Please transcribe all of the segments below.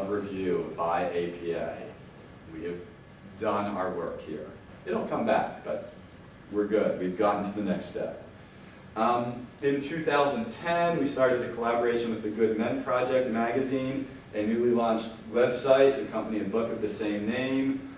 review by APA. We have done our work here. It'll come back, but we're good. We've gotten to the next step. In 2010, we started a collaboration with the Good Men Project magazine, a newly launched website to accompany a book of the same name.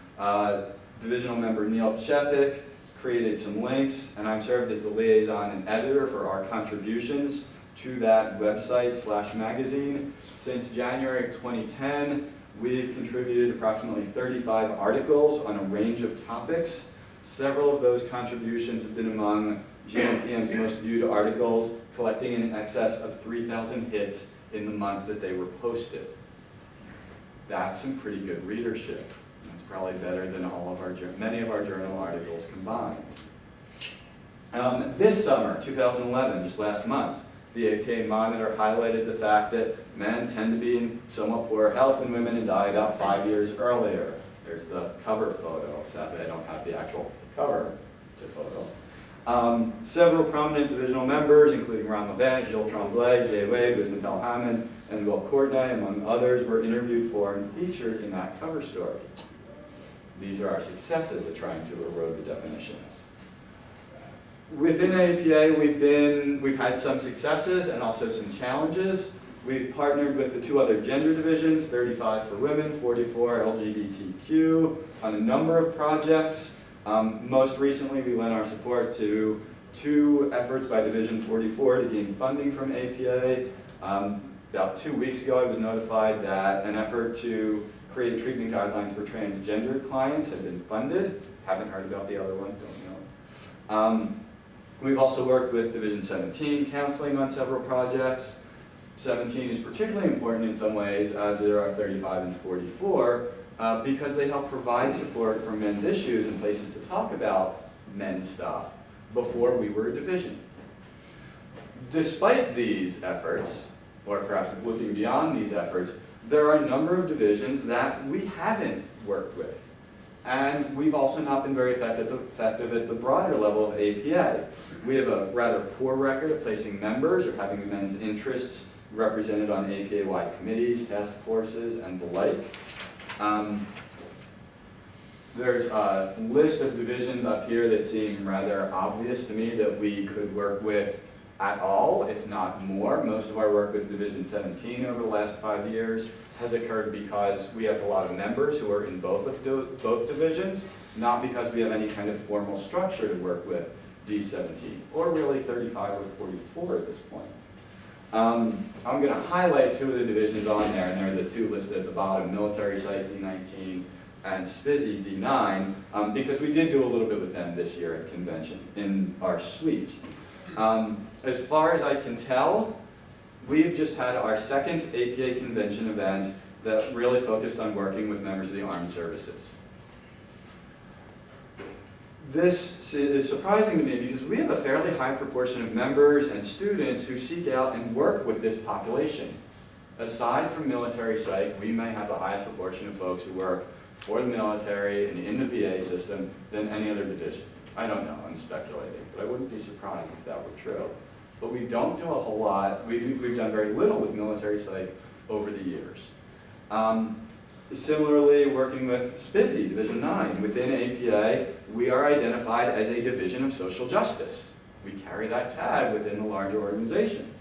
Divisional member Neil Chethik created some links, and I've served as the liaison and editor for our contributions to that website/magazine. Since January of 2010, we've contributed approximately 35 articles on a range of topics. Several of those contributions have been among GNPM's most viewed articles, collecting in excess of 3,000 hits in the month that they were posted. That's some pretty good readership. That's probably better than many of our journal articles combined. This summer, 2011, just last month, the APA Monitor highlighted the fact that men tend to be in somewhat poorer health than women and die about 5 years earlier. There's the cover photo. Sadly, I don't have the actual cover to photo. Several prominent divisional members, including Ron Levant, Gilles Tremblay, Jay Wade, Liz Mattel Hammond, and Will Courtney, among others, were interviewed for and featured in that cover story. These are our successes at trying to erode the definitions. Within APA, we've had some successes and also some challenges. We've partnered with the two other gender divisions, 35 for women, 44 LGBTQ, on a number of projects. Most recently, we lent our support to two efforts by Division 44 to gain funding from APA. About 2 weeks ago, I was notified that an effort to create treatment guidelines for transgender clients had been funded. Haven't heard about the other one, don't know. We've also worked with Division 17 counseling on several projects. 17 is particularly important in some ways, as there are 35 and 44, because they help provide support for men's issues and places to talk about men's stuff before we were a division. Despite these efforts, or perhaps looking beyond these efforts, there are a number of divisions that we haven't worked with. And we've also not been very effective at the broader level of APA. We have a rather poor record of placing members or having men's interests represented on APA-wide committees, task forces, and the like. There's a list of divisions up here that seem rather obvious to me that we could work with at all, if not more. Most of our work with Division 17 over the last 5 years has occurred because we have a lot of members who are in both divisions, not because we have any kind of formal structure to work with D17, or really 35 or 44 at this point. I'm going to highlight two of the divisions on there, and they're the two listed at the bottom, Military Site D19 and SPSY D9, because we did do a little bit with them this year at convention in our suite. As far as I can tell, we've just had our second APA convention event that really focused on working with members of the armed services. This is surprising to me because we have a fairly high proportion of members and students who seek out and work with this population. Aside from military psych, we may have the highest proportion of folks who work for the military and in the VA system than any other division. I don't know, I'm speculating, but I wouldn't be surprised if that were true. But we don't do a whole lot. We've done very little with military psych over the years. Similarly, working with SPSY, Division 9, within APA, we are identified as a division of social justice. We carry that tag within the larger organization.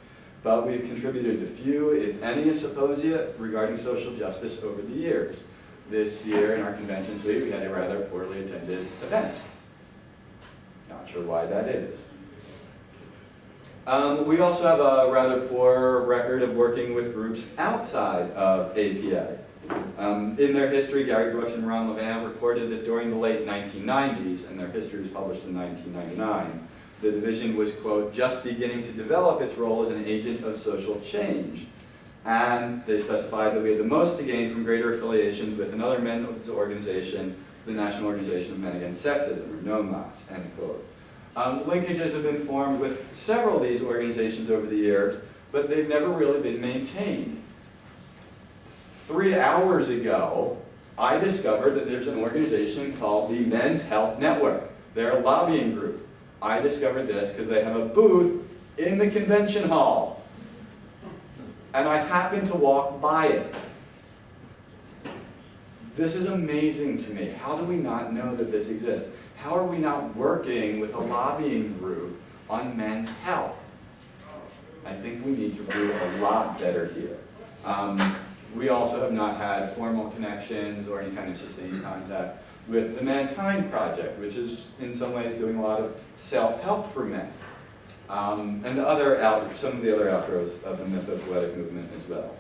But we've contributed to few, if any, symposia regarding social justice over the years. This year in our convention suite, we had a rather poorly attended event. Not sure why that is. We also have a rather poor record of working with groups outside of APA. In their history, Gary Brooks and Ron Levant reported that during the late 1990s, and their history was published in 1999, the division was, quote, just beginning to develop its role as an agent of social change. And they specified that we had the most to gain from greater affiliations with another men's organization, the National Organization of Men Against Sexism, or NOMAS, end quote. Linkages have been formed with several of these organizations over the years, but they've never really been maintained. 3 hours ago, I discovered that there's an organization called the Men's Health Network. They're a lobbying group. I discovered this because they have a booth in the convention hall. And I happened to walk by it. This is amazing to me. How do we not know that this exists? How are we not working with a lobbying group on men's health? I think we need to do a lot better here. We also have not had formal connections or any kind of sustained contact with the Mankind Project, which is in some ways doing a lot of self-help for men. And some of the other outgrowths of the mythopoetic movement as well.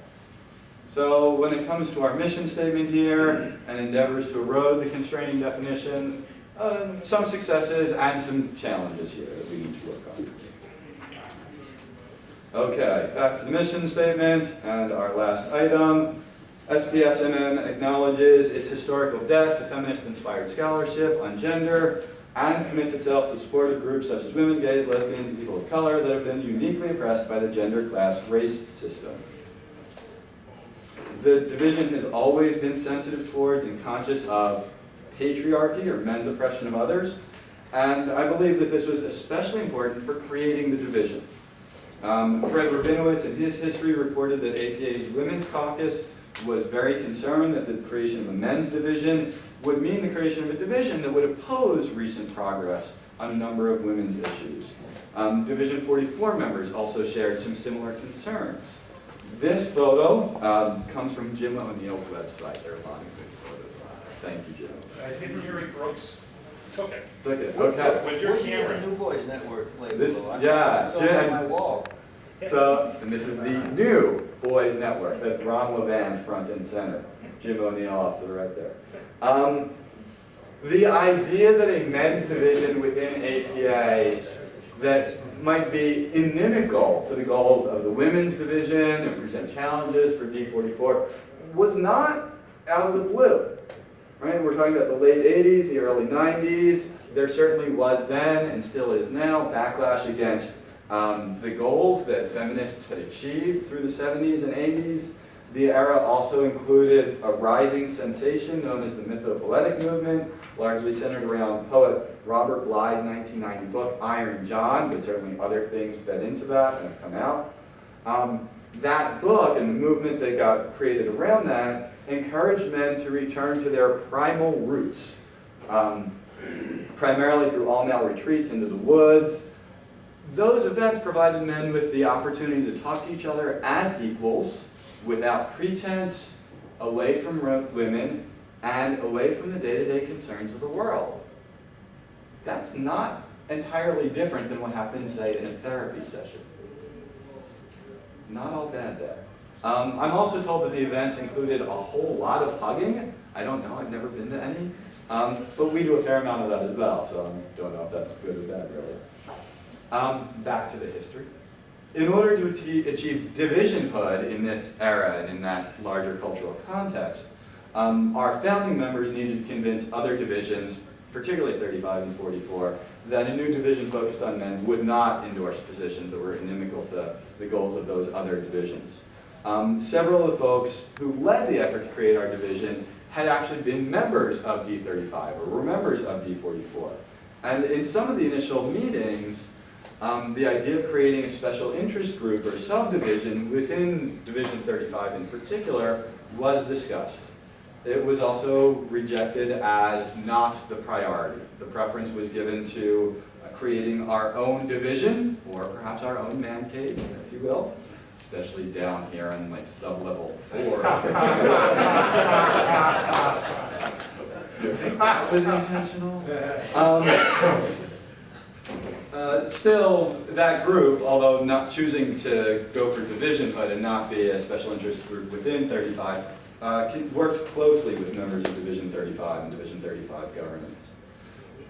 So when it comes to our mission statement here and endeavors to erode the constraining definitions, some successes and some challenges here that we need to work on. Okay, back to the mission statement and our last item. SPSMM acknowledges its historical debt to feminist-inspired scholarship on gender and commits itself to support of groups such as women, gays, lesbians, and people of color that have been uniquely oppressed by the gender, class, race system. The division has always been sensitive towards and conscious of patriarchy, or men's oppression of others, and I believe that this was especially important for creating the division. Fred Rabinowitz in his history reported that APA's Women's Caucus was very concerned that the creation of a men's division would mean the creation of a division that would oppose recent progress on a number of women's issues. Division 44 members also shared some similar concerns. This photo comes from Jim O'Neill's website. There are a lot of good photos on it. Thank you, Jim. I think Gary Brooks took it. Took it, okay. With your Where'd you get camera. the New Boys Network label? This, I yeah, it's on my wall. So, and this is the new Boys Network. That's Ron Levand front and center. Jim O'Neill off to the right there. The idea that a men's division within APA that might be inimical to the goals of the women's division and present challenges for D44 was not out of the blue. Right? We're talking about the late 80s, the early 90s. There certainly was then, and still is now, backlash against the goals that feminists had achieved through the 70s and 80s. The era also included a rising sensation known as the mythopoetic movement, largely centered around poet Robert Bly's 1990 book, Iron John, but certainly other things fed into that and have come out. That book and the movement that got created around that encouraged men to return to their primal roots, primarily through all-male retreats into the woods. Those events provided men with the opportunity to talk to each other as equals, without pretense, away from women, and away from the day-to-day concerns of the world. That's not entirely different than what happens, say, in a therapy session. Not all bad there. I'm also told that the events included a whole lot of hugging. I don't know, I've never been to any. But we do a fair amount of that as well, so I don't know if that's good or bad, really. Back to the history. In order to achieve divisionhood in this era and in that larger cultural context, our founding members needed to convince other divisions, particularly 35 and 44, that a new division focused on men would not endorse positions that were inimical to the goals of those other divisions. Several of the folks who led the effort to create our division had actually been members of D35 or were members of D44. And in some of the initial meetings, the idea of creating a special interest group or subdivision within Division 35 in particular was discussed. It was also rejected as not the priority. The preference was given to creating our own division, or perhaps our own man cave, if you will, especially down here in like sub-level 4. That was intentional. Still, that group, although not choosing to go for divisionhood and not be a special interest group within 35, worked closely with members of Division 35 and Division 35 governance.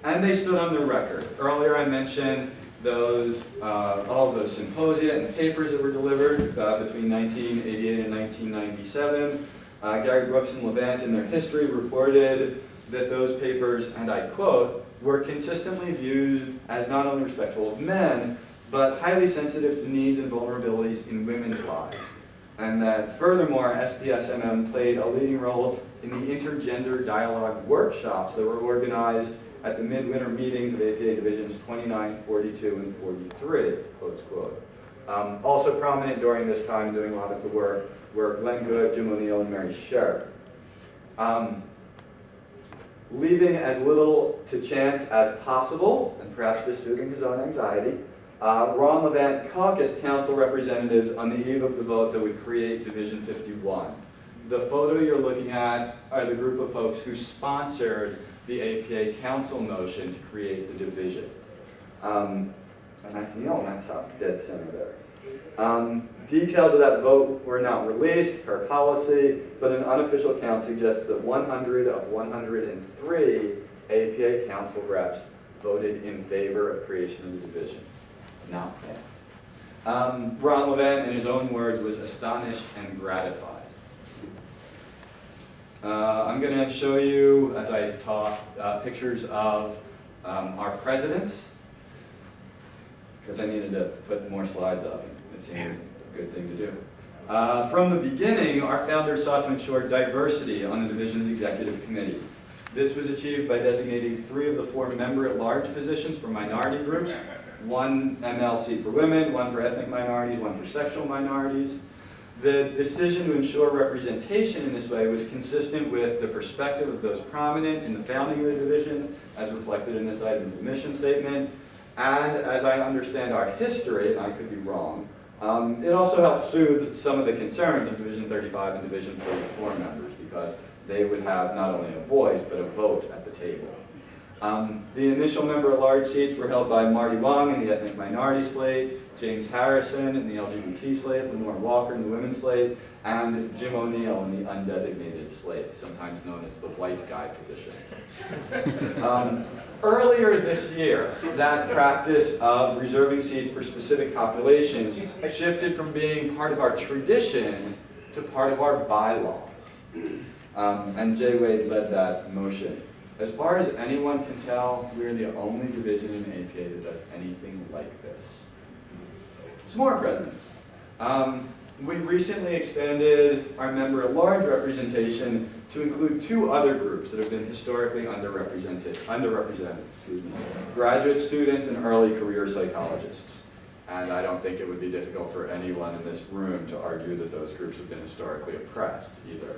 And they stood on their record. Earlier I mentioned those, all of those symposia and papers that were delivered between 1988 and 1997. Gary Brooks and Levant in their history reported that those papers, and I quote, were consistently viewed as not only respectful of men, but highly sensitive to needs and vulnerabilities in women's lives. And that furthermore, SPSMM played a leading role in the intergender dialogue workshops that were organized at the midwinter meetings of APA Divisions 29, 42, and 43, close quote. Also prominent during this time doing a lot of the work were Glenn Good, Jim O'Neill, and Mary Sherritt. Leaving as little to chance as possible, and perhaps just soothing his own anxiety, Ron Levant caucused council representatives on the eve of the vote that would create Division 51. The photo you're looking at are the group of folks who sponsored the APA council motion to create the division. And that's Neil Maxoff, dead center there. Details of that vote were not released per policy, but an unofficial count suggests that 100 of 103 APA council reps voted in favor of creation of the division. Not bad. Ron Levant, in his own words, was astonished and gratified. I'm going to show you, as I talk, pictures of our presidents, because I needed to put more slides up. It seems a good thing to do. From the beginning, our founders sought to ensure diversity on the division's executive committee. This was achieved by designating 3 of the 4 member-at-large positions for minority groups, 1 MLC for women, 1 for ethnic minorities, 1 for sexual minorities. The decision to ensure representation in this way was consistent with the perspective of those prominent in the founding of the division, as reflected in this item of the mission statement. And as I understand our history, and I could be wrong, it also helped soothe some of the concerns of Division 35 and Division 44 members, because they would have not only a voice, but a vote at the table. The initial member-at-large seats were held by Marty Wong in the ethnic minority slate, James Harrison in the LGBT slate, Lenore Walker in the women's slate, and Jim O'Neill in the undesignated slate, sometimes known as the white guy position. Earlier this year, that practice of reserving seats for specific populations shifted from being part of our tradition to part of our bylaws. And Jay Wade led that motion. As far as anyone can tell, we're the only division in APA that does anything like this. Some more presidents. We recently expanded our member-at-large representation to include 2 other groups that have been historically underrepresented, graduate students and early career psychologists. And I don't think it would be difficult for anyone in this room to argue that those groups have been historically oppressed either.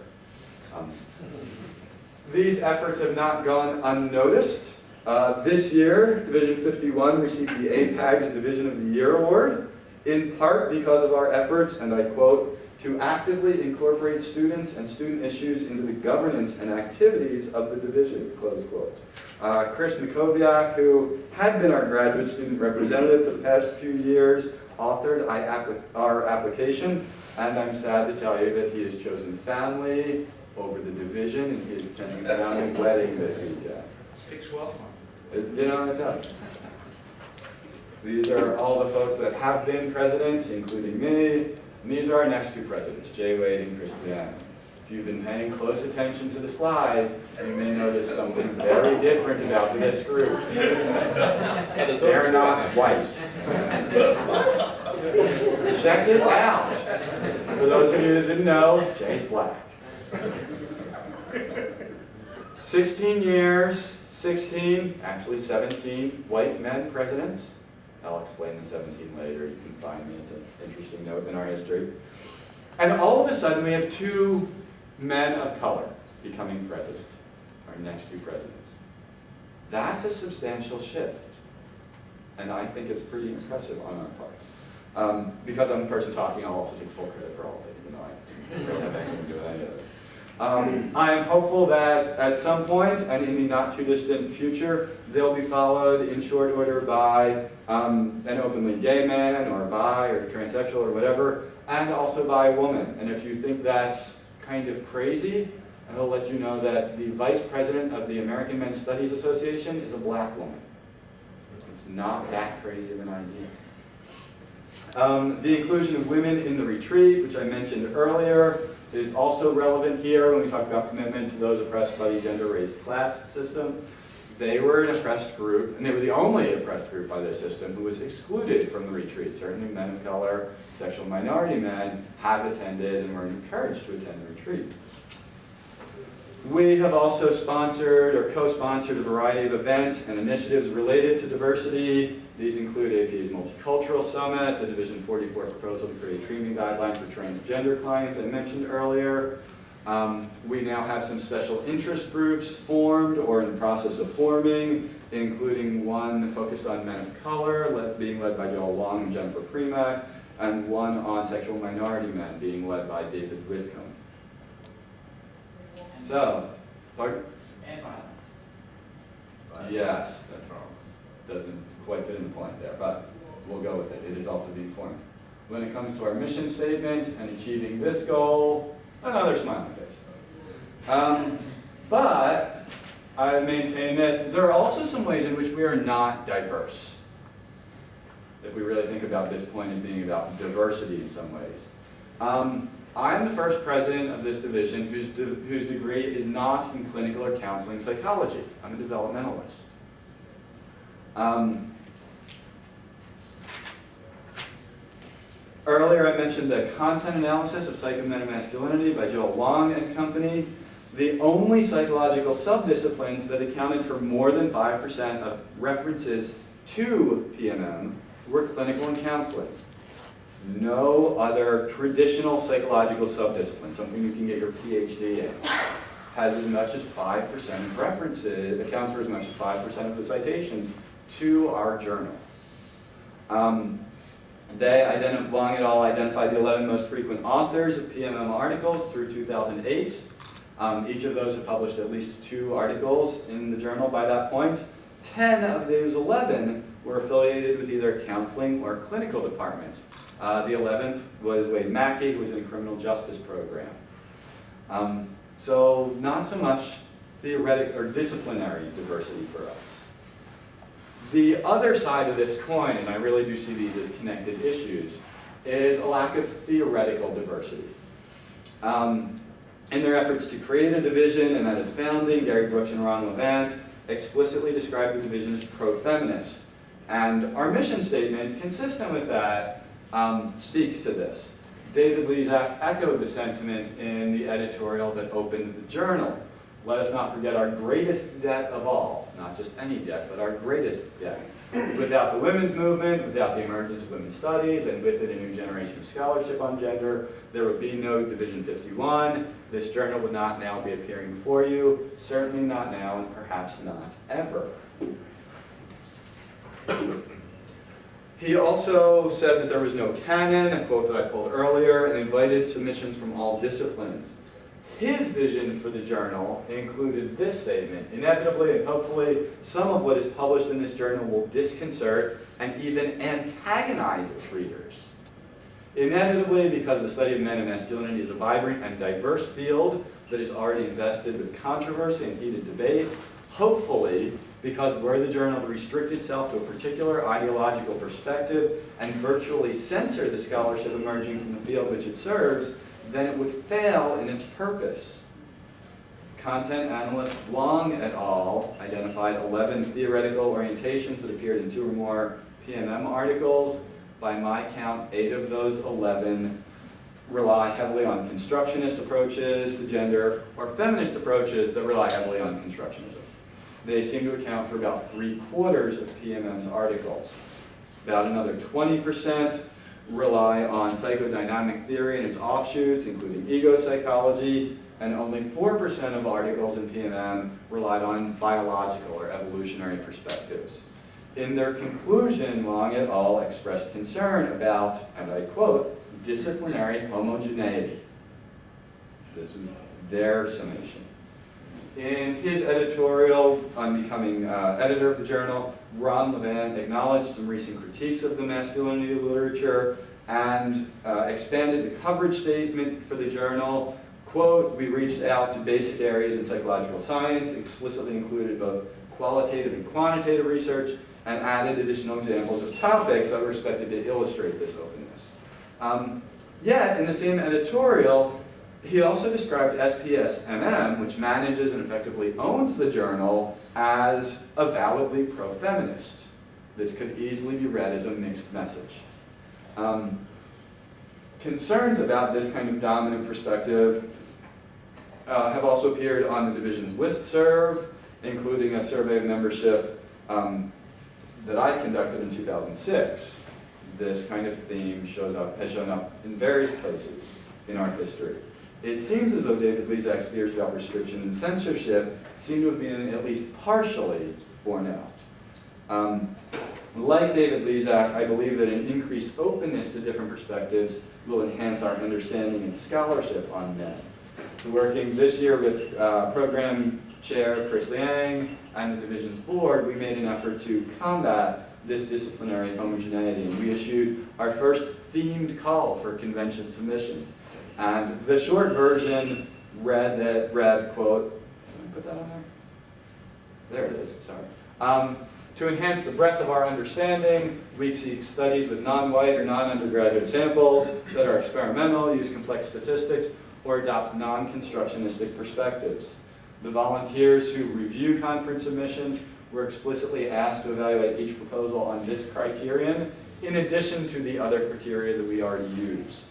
These efforts have not gone unnoticed. This year, Division 51 received the APAGS Division of the Year Award, in part because of our efforts, and I quote, to actively incorporate students and student issues into the governance and activities of the division, close quote. Chris Makoviak, who had been our graduate student representative for the past few years, authored our application, and I'm sad to tell you that he has chosen family over the division, and he is attending a family wedding this weekend. Speaks well. You know, it does. These are all the folks that have been president, including me. And these are our next 2 presidents, Jay Wade and Chris Deanna. If you've been paying close attention to the slides, you may notice something very different about this group. They're not white. Check it out. For those of you that didn't know, Jay's black. 16 years, 16, actually 17 white men presidents. I'll explain the 17 later. You can find me. It's an interesting note in our history. And all of a sudden, we have 2 men of color becoming president, our next 2 presidents. That's a substantial shift. And I think it's pretty impressive on our part. Because I'm the person talking, I'll also take full credit for all of it, even though I don't really have anything to do with any of it. I am hopeful that at some point, and in the not too distant future, they'll be followed in short order by an openly gay man, or bi, or transsexual, or whatever, and also by a woman. And if you think that's kind of crazy, I will let you know that the vice president of the American Men's Studies Association is a black woman. It's not that crazy of an idea. The inclusion of women in the retreat, which I mentioned earlier, is also relevant here when we talk about commitment to those oppressed by the gender, race, class system. They were an oppressed group, and they were the only oppressed group by this system who was excluded from the retreat. Certainly men of color, sexual minority men have attended and were encouraged to attend the retreat. We have also sponsored or co-sponsored a variety of events and initiatives related to diversity. These include APA's Multicultural Summit, the Division 44 proposal to create treatment guidelines for transgender clients I mentioned earlier, We now have some special interest groups formed or in the process of forming, including one focused on men of color, being led by Joel Wong and Jennifer Premack, and one on sexual minority men, being led by David Whitcomb. So, pardon? And violence. Yes, that doesn't quite fit in the point there, but we'll go with it. It is also being formed. When it comes to our mission statement and achieving this goal, another smiling face. But I maintain that there are also some ways in which we are not diverse. If we really think about this point as being about diversity in some ways. I'm the first president of this division whose degree is not in clinical or counseling psychology. I'm a developmentalist. Earlier I mentioned the content analysis of Psychometamasculinity by Joel Wong and company. The only psychological subdisciplines that accounted for more than 5% of references to PMM were clinical and counseling. No other traditional psychological subdiscipline, something you can get your PhD in, has as much as 5% of references, accounts for as much as 5% of the citations to our journal. Wong et al. Identified the 11 most frequent authors of PMM articles through 2008. Each of those have published at least 2 articles in the journal by that point. 10 of those 11 were affiliated with either counseling or clinical department. The 11th was Wade Mackey, who was in a criminal justice program. So not so much theoretic or disciplinary diversity for us. The other side of this coin, and I really do see these as connected issues, is a lack of theoretical diversity. In their efforts to create a division and at its founding, Gary Brooks and Ron Levant explicitly described the division as pro-feminist. And our mission statement, consistent with that, speaks to this. David Lezak echoed the sentiment in the editorial that opened the journal. Let us not forget our greatest debt of all, not just any debt, but our greatest debt. Without the women's movement, without the emergence of women's studies, and with it a new generation of scholarship on gender, there would be no Division 51. This journal would not now be appearing before you, certainly not now, and perhaps not ever. He also said that there was no canon, a quote that I pulled earlier, and invited submissions from all disciplines. His vision for the journal included this statement: inevitably and hopefully, some of what is published in this journal will disconcert and even antagonize its readers. Inevitably, because the study of men and masculinity is a vibrant and diverse field that is already invested with controversy and heated debate. Hopefully, because were the journal to restrict itself to a particular ideological perspective and virtually censor the scholarship emerging from the field which it serves, then it would fail in its purpose. Content analyst Wong et al. Identified 11 theoretical orientations that appeared in 2 or more PMM articles. By my count, 8 of those 11 rely heavily on constructionist approaches to gender or feminist approaches that rely heavily on constructionism. They seem to account for about 3/4 of PMM's articles. About another 20% rely on psychodynamic theory and its offshoots, including ego psychology, and only 4% of articles in PMM relied on biological or evolutionary perspectives. In their conclusion, Wong et al. Expressed concern about, and I quote, disciplinary homogeneity. This was their summation. In his editorial on becoming editor of the journal, Ron Levant acknowledged some recent critiques of the masculinity literature and expanded the coverage statement for the journal. Quote, we reached out to basic areas in psychological science, explicitly included both qualitative and quantitative research, and added additional examples of topics that were expected to illustrate this openness. Yet, in the same editorial, he also described SPSMM, which manages and effectively owns the journal, as avowedly pro-feminist. This could easily be read as a mixed message. Concerns about this kind of dominant perspective have also appeared on the division's listserv, including a survey of membership that I conducted in 2006. This kind of theme has shown up in various places in our history. It seems as though David Lezak's fears about restriction and censorship seem to have been at least partially borne out. Like David Lezak, I believe that an increased openness to different perspectives will enhance our understanding and scholarship on men. So working this year with program chair Chris Liang and the division's board, we made an effort to combat this disciplinary homogeneity, and we issued our first themed call for convention submissions. And the short version read, quote, can I put that on there? There it is, sorry. To enhance the breadth of our understanding, we seek studies with non-white or non-undergraduate samples that are experimental, use complex statistics, or adopt non-constructionistic perspectives. The volunteers who review conference submissions were explicitly asked to evaluate each proposal on this criterion, in addition to the other criteria that we already use.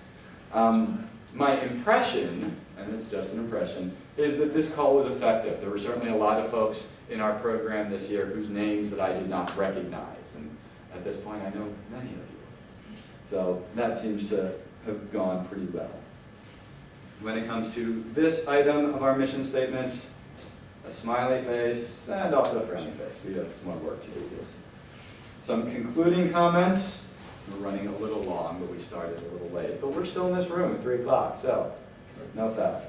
My impression, and it's just an impression, is that this call was effective. There were certainly a lot of folks in our program this year whose names that I did not recognize, and at this point I know many of you. So that seems to have gone pretty well. When it comes to this item of our mission statement, a smiley face and also a friendly face. We have some more work to do here. Some concluding comments. We're running a little long, but we started a little late. But we're still in this room at 3 o'clock, so no fact.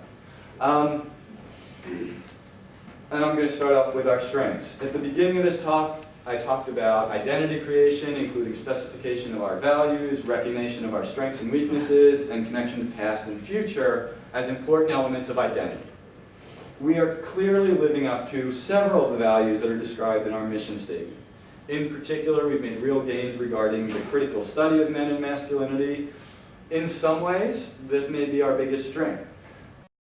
And I'm going to start off with our strengths. At the beginning of this talk, I talked about identity creation, including specification of our values, recognition of our strengths and weaknesses, and connection to past and future as important elements of identity. We are clearly living up to several of the values that are described in our mission statement. In particular, we've made real gains regarding the critical study of men and masculinity. In some ways, this may be our biggest strength.